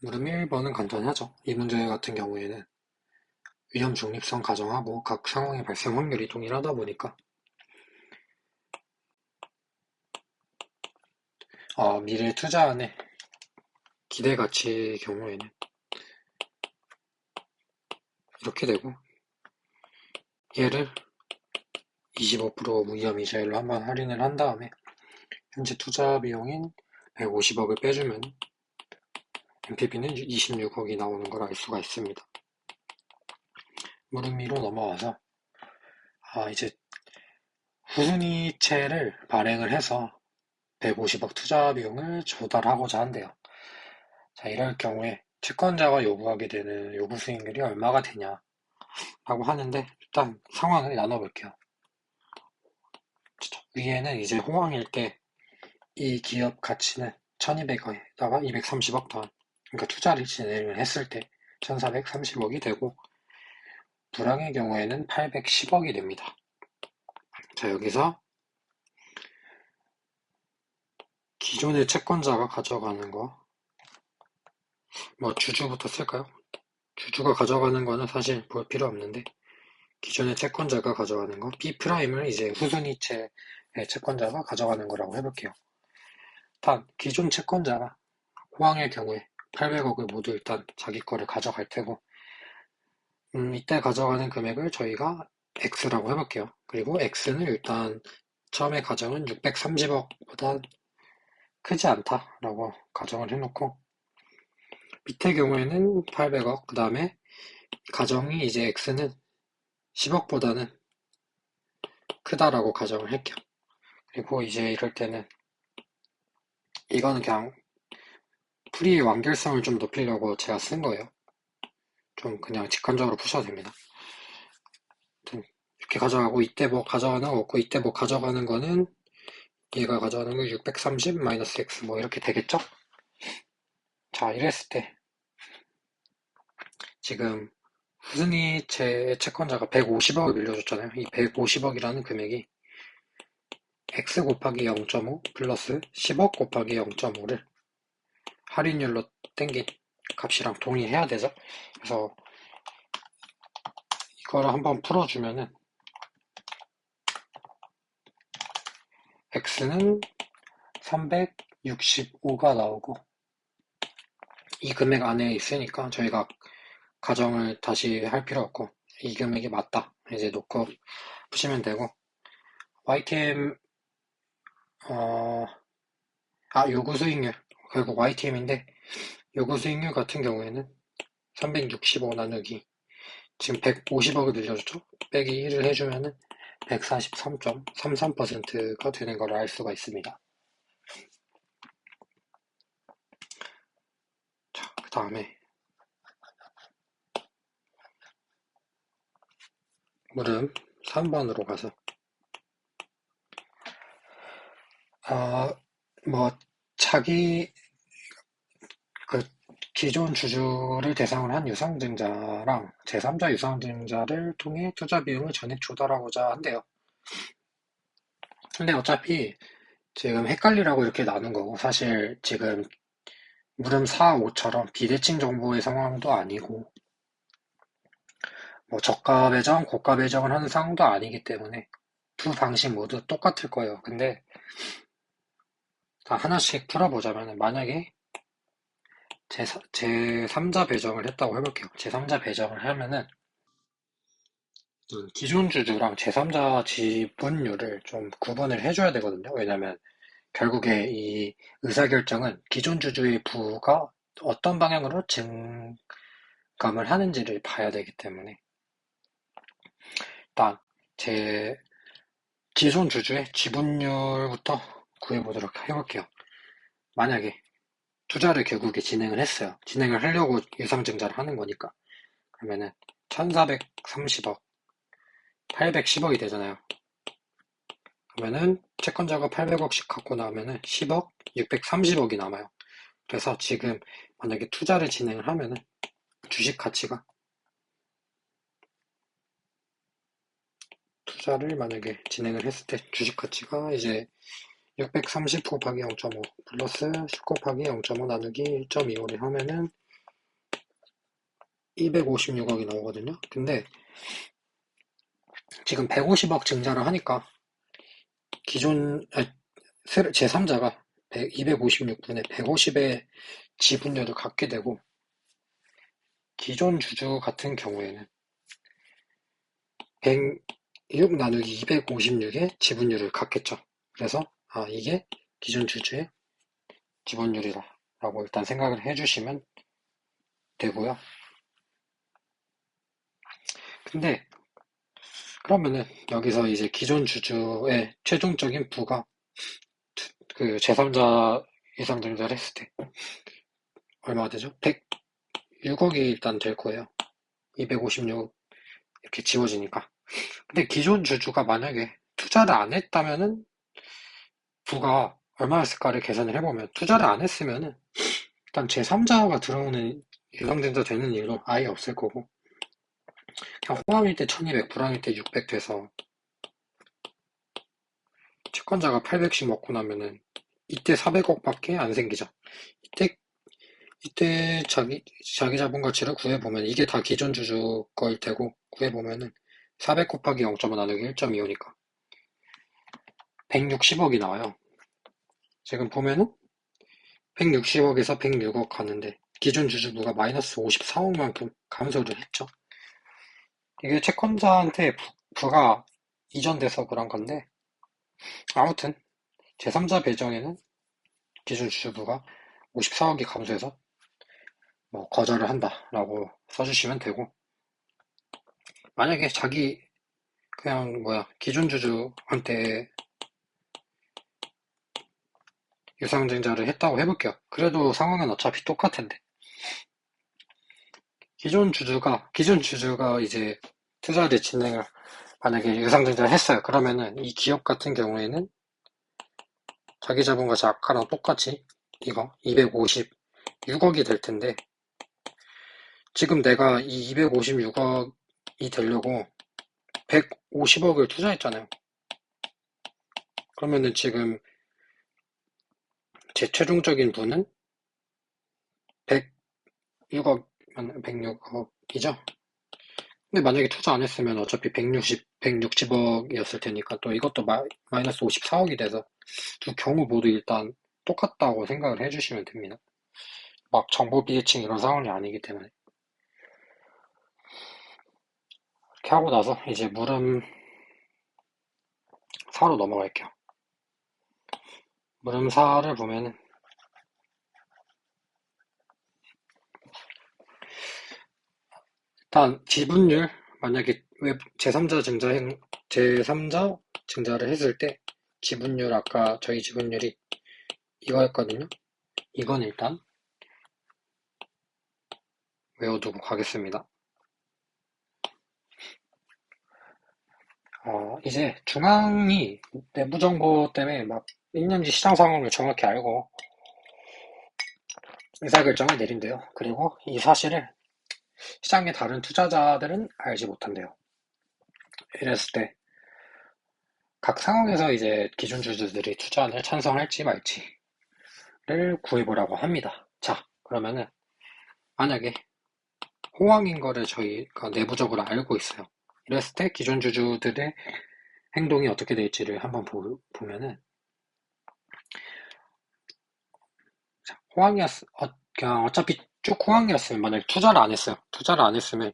물음 1번은 간단하죠. 이 문제 같은 경우에는 위험 중립성 가정하고 각 상황의 발생 확률이 동일하다 보니까 미래 투자안의 기대 가치 경우에는 이렇게 되고 얘를 25% 위험 이자율로 한번 할인을 한 다음에 현재 투자 비용인 150억을 빼주면 NPV는 26억이 나오는 걸 알 수가 있습니다. 물음 2로 넘어와서 이제 후순위채를 발행을 해서 150억 투자 비용을 조달하고자 한대요. 자, 이럴 경우에 채권자가 요구하게 되는 요구 수익률이 얼마가 되냐라고 하는데 일단 상황을 나눠볼게요. 위에는 이제 호황일 때 이 기업 가치는 1200억에다가 230억 더, 그러니까 투자를 진행을 했을 때 1430억이 되고 불황의 경우에는 810억이 됩니다. 자, 여기서 기존의 채권자가 가져가는 거, 뭐 주주부터 쓸까요? 주주가 가져가는 거는 사실 볼 필요 없는데 기존의 채권자가 가져가는 거, B'을 이제 후순위채의 채권자가 가져가는 거라고 해볼게요. 단, 기존 채권자가 호황의 경우에 800억을 모두 일단 자기 거를 가져갈 테고, 이때 가져가는 금액을 저희가 X라고 해볼게요. 그리고 X는 일단 처음에 가정은 630억보다 크지 않다라고 가정을 해놓고, 밑의 경우에는 800억, 그 다음에 가정이 이제 X는 10억보다는 크다라고 가정을 할게요. 그리고 이제 이럴 때는 이거는 그냥 풀이의 완결성을 좀 높이려고 제가 쓴 거예요. 좀 그냥 직관적으로 푸셔도 됩니다. 아무튼 이렇게 가져가고 이때 뭐 가져가는 거 없고 이때 뭐 가져가는 거는 얘가 가져가는 거 630 마이너스 X 뭐 이렇게 되겠죠? 자, 이랬을 때 지금 후순위채 채권자가 150억을 빌려줬잖아요. 이 150억이라는 금액이 X 곱하기 0.5 플러스 10억 곱하기 0.5를 할인율로 땡긴 값이랑 동일해야 되죠. 그래서 이거를 한번 풀어주면은 X는 365가 나오고 이 금액 안에 있으니까 저희가 가정을 다시 할 필요 없고 이 금액이 맞다 이제 놓고 푸시면 되고 YTM 요구 수익률 결국 YTM인데 요구 수익률 같은 경우에는 365 나누기 지금 150억을 늘려줬죠? 빼기 1을 해주면은 143.33%가 되는 걸 알 수가 있습니다. 자, 그 다음에 물음 3번으로 가서 뭐 자기 그 기존 주주를 대상으로 한 유상증자랑 제3자 유상증자를 통해 투자 비용을 전액 조달하고자 한대요. 근데 어차피 지금 헷갈리라고 이렇게 나눈 거고 사실 지금 물음 4, 5처럼 비대칭 정보의 상황도 아니고 뭐 저가 배정, 고가 배정을 하는 상황도 아니기 때문에 두 방식 모두 똑같을 거예요. 근데 다 하나씩 풀어보자면 만약에 제3자 배정을 했다고 해볼게요. 제3자 배정을 하면은 기존 주주랑 제3자 지분율을 좀 구분을 해줘야 되거든요. 왜냐면 결국에 이 의사결정은 기존 주주의 부가 어떤 방향으로 증감을 하는지를 봐야 되기 때문에 일단 제 기존 주주의 지분율부터 구해보도록 해볼게요. 만약에 투자를 결국에 진행을 했어요. 진행을 하려고 유상증자를 하는 거니까. 그러면은 1430억, 810억이 되잖아요. 그러면은 채권자가 800억씩 갖고 나오면은 10억, 630억이 남아요. 그래서 지금 만약에 투자를 진행을 하면은 주식 가치가 투자를 만약에 진행을 했을 때 주식 가치가 이제 630 곱하기 0.5 플러스 10 곱하기 0.5 나누기 1.25를 하면은 256억이 나오거든요. 근데 지금 150억 증자를 하니까 기존 제3자가 256분에 150의 지분율을 갖게 되고, 기존 주주 같은 경우에는 106 나누기 256의 지분율을 갖겠죠. 그래서 이게 기존 주주의 지분율이다라고 일단 생각을 해주시면 되고요. 근데 그러면은 여기서 이제 기존 주주의 최종적인 부가 그 제3자 이상증자를 했을 때 얼마가 되죠? 106억이 일단 될 거예요. 256 이렇게 지워지니까. 근데 기존 주주가 만약에 투자를 안 했다면은 부가 얼마였을까를 계산을 해보면, 투자를 안 했으면은 일단 제3자가 들어오는 유상증자 되는 일도 아예 없을 거고, 그냥 호황일 때 1200, 불황일 때 600 돼서 채권자가 800씩 먹고 나면은 이때 400억밖에 안 생기죠. 이때 자기 자본 가치를 구해보면 이게 다 기존 주주 거일 테고, 구해보면은 400 곱하기 0.5 나누기 1.25니까 160억이 나와요. 지금 보면은 160억에서 106억 가는데 기존 주주부가 마이너스 54억만큼 감소를 했죠. 이게 채권자한테 부가 이전돼서 그런 건데, 아무튼 제3자 배정에는 기존 주주부가 54억이 감소해서 뭐 거절을 한다라고 써주시면 되고, 만약에 그냥 기존 주주한테 유상증자를 했다고 해볼게요. 그래도 상황은 어차피 똑같은데, 기존 주주가 이제 투자를 진행을 만약에 유상증자를 했어요. 그러면은 이 기업 같은 경우에는 자기 자본가치 아까랑 똑같이 이거 256억이 될 텐데, 지금 내가 이 256억이 되려고 150억을 투자했잖아요. 그러면은 지금 제 최종적인 부는 106억, 106억이죠? 근데 만약에 투자 안 했으면 어차피 160억이었을 테니까 또 이것도 마이너스 54억이 돼서 두 경우 모두 일단 똑같다고 생각을 해주시면 됩니다. 막 정보 비대칭 이런 상황이 아니기 때문에. 이렇게 하고 나서 이제 물음 4로 넘어갈게요. 물음 4를 보면은 일단 지분율, 만약에 제3자 증자를 했을 때 지분율, 아까 저희 지분율이 이거였거든요. 이건 일단 외워두고 가겠습니다. 이제 중앙이 내부 정보 때문에 막 있는지 시장 상황을 정확히 알고 의사결정을 내린대요. 그리고 이 사실을 시장의 다른 투자자들은 알지 못한대요. 이랬을 때 각 상황에서 이제 기준 주주들이 투자를 찬성할지 말지를 구해보라고 합니다. 자, 그러면은 만약에 호황인 거를 저희가 내부적으로 알고 있어요. 이랬을 때 기존 주주들의 행동이 어떻게 될지를 한번 보면은, 자, 그냥 어차피 쭉 호황이었으면, 만약에 투자를 안 했어요. 투자를 안 했으면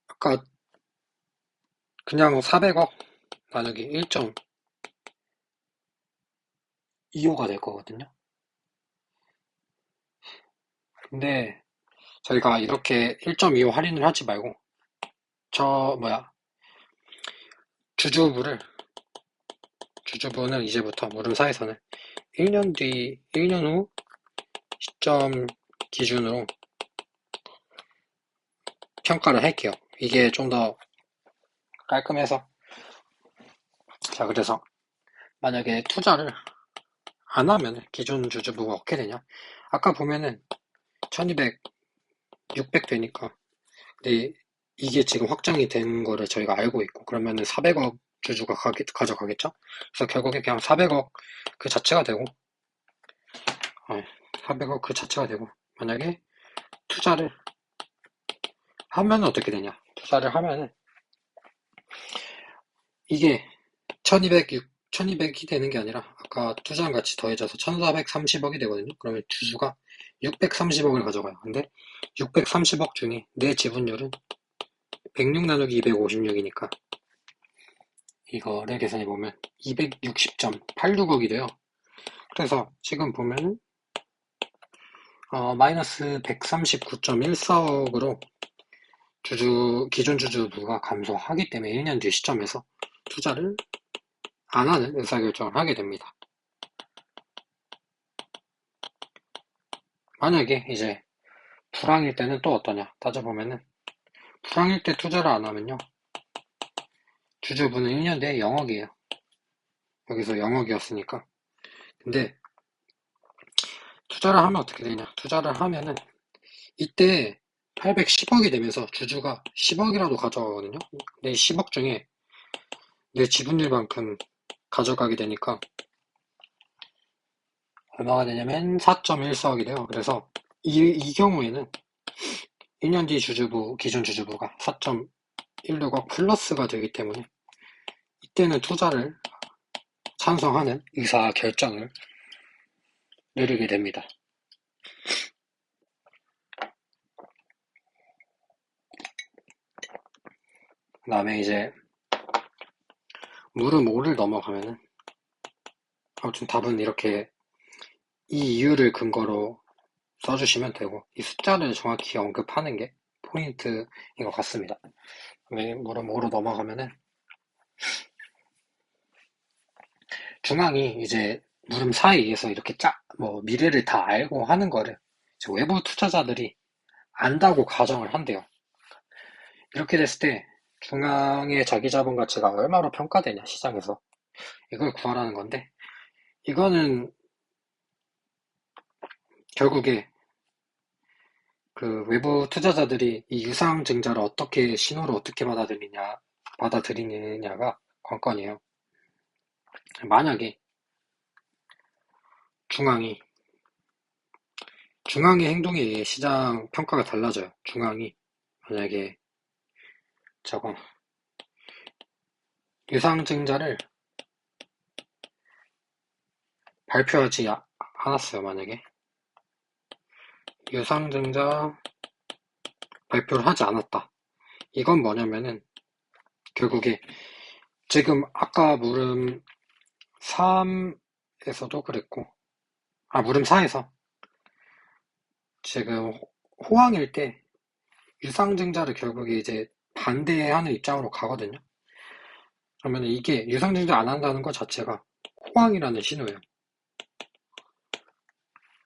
아까 그냥 400억 나누기 1.25가 될 거거든요. 근데 저희가 이렇게 1.25 할인을 하지 말고 주주부를 주주부는 이제부터 물음사에서는 1년 후 시점 기준으로 평가를 할게요. 이게 좀 더 깔끔해서. 자, 그래서 만약에 투자를 안 하면 기존 주주부가 어떻게 되냐? 아까 보면은 1200, 600 되니까. 근데 이게 지금 확정이 된 거를 저희가 알고 있고, 그러면은 400억 주주가 가져가겠죠? 그래서 결국에 그냥 400억 그 자체가 되고, 400억 그 자체가 되고, 만약에 투자를 하면 어떻게 되냐? 투자를 하면은 이게 1200이 되는 게 아니라 아까 투자한 가치 더해져서 1430억이 되거든요. 그러면 주주가 630억을 가져가요. 근데 630억 중에 내 지분율은 106 나누기 256이니까 이거를 계산해보면 260.86억이 돼요. 그래서 지금 보면은 마이너스 139.14억으로 기존 주주부가 감소하기 때문에 1년 뒤 시점에서 투자를 안 하는 의사결정을 하게 됩니다. 만약에 이제 불황일 때는 또 어떠냐 따져보면은 불황일 때 투자를 안 하면요 주주분은 1년 뒤에 0억이에요. 여기서 0억이었으니까. 근데 투자를 하면 어떻게 되냐? 투자를 하면은 이때 810억이 되면서 주주가 10억이라도 가져가거든요. 근데 10억 중에 내 지분율만큼 가져가게 되니까 얼마가 되냐면 4.14억이 돼요. 그래서 이 경우에는 1년 뒤 기존 주주부가 4.16억 플러스가 되기 때문에 이때는 투자를 찬성하는 의사 결정을 내리게 됩니다. 그 다음에 이제 물음 5를 넘어가면은 아무튼 답은 이렇게 이 이유를 근거로 써주시면 되고 이 숫자를 정확히 언급하는 게 포인트인 것 같습니다. 물음 5로 넘어가면은 중앙이 이제 물음 4에 의해서 이렇게 미래를 다 알고 하는 거를 외부 투자자들이 안다고 가정을 한대요. 이렇게 됐을 때 중앙의 자기자본 가치가 얼마로 평가되냐 시장에서 이걸 구하라는 건데 이거는 결국에 그 외부 투자자들이 이 유상증자를 어떻게 신호를 어떻게 받아들이느냐가 관건이에요. 만약에 중앙의 행동에 의해 시장 평가가 달라져요. 중앙이 만약에 저거 유상증자를 발표하지 않았어요. 만약에 유상증자 발표를 하지 않았다. 이건 뭐냐면은 결국에 지금 아까 물음 3에서도 그랬고 물음 4에서 지금 호황일 때 유상증자를 결국에 이제 반대하는 입장으로 가거든요. 그러면 이게 유상증자 안 한다는 것 자체가 호황이라는 신호예요.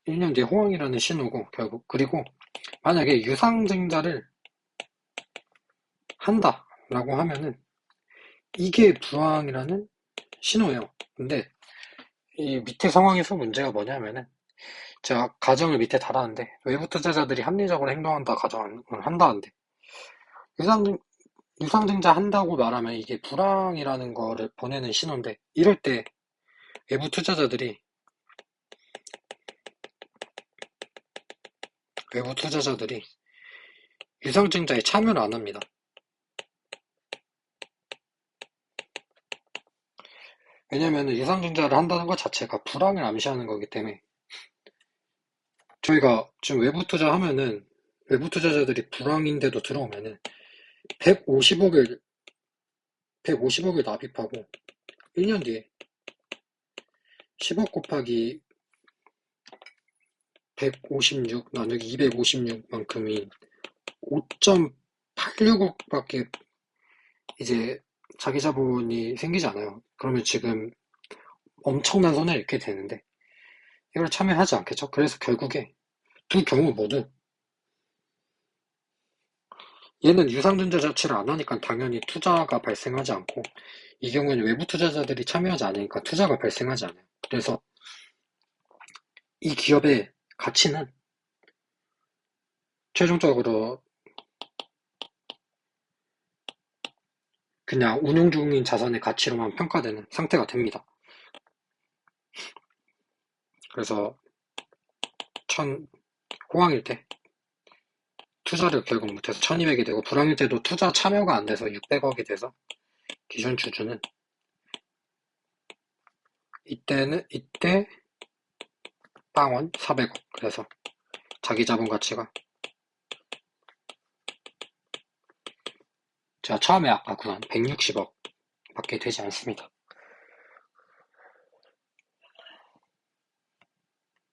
1년 뒤에 호황이라는 신호고 결국 그리고 만약에 유상증자를 한다라고 하면은 이게 불황이라는 신호예요. 근데 이 밑에 상황에서 문제가 뭐냐면은 제가 가정을 밑에 달았는데 외부 투자자들이 합리적으로 행동한다 가정을 한다는데 유상, 유상증자 한다고 말하면 이게 불황이라는 거를 보내는 신호인데 이럴 때 외부 투자자들이 유상증자에 참여를 안 합니다. 왜냐면 유상증자를 한다는 것 자체가 불황을 암시하는 거기 때문에 저희가 지금 외부 투자자들이 불황인데도 들어오면은 150억을 150억을 납입하고 1년 뒤에 10억 곱하기 156 나누기 256만큼인 5.86억밖에 이제 자기 자본이 생기지 않아요. 그러면 지금 엄청난 손해를 입게 되는데 이걸 참여하지 않겠죠? 그래서 결국에 두 경우 모두 얘는 유상증자 자체를 안 하니까 당연히 투자가 발생하지 않고 이 경우에는 외부 투자자들이 참여하지 않으니까 투자가 발생하지 않아요. 그래서 이 기업의 가치는 최종적으로 그냥 운용 중인 자산의 가치로만 평가되는 상태가 됩니다. 그래서 호황일 때 투자를 결국 못해서 1200이 되고, 불황일 때도 투자 참여가 안 돼서 600억이 돼서 기존 주주는 이때 빵원 400억. 그래서 자기 자본 가치가 제가 처음에 아까 구한 160억 밖에 되지 않습니다.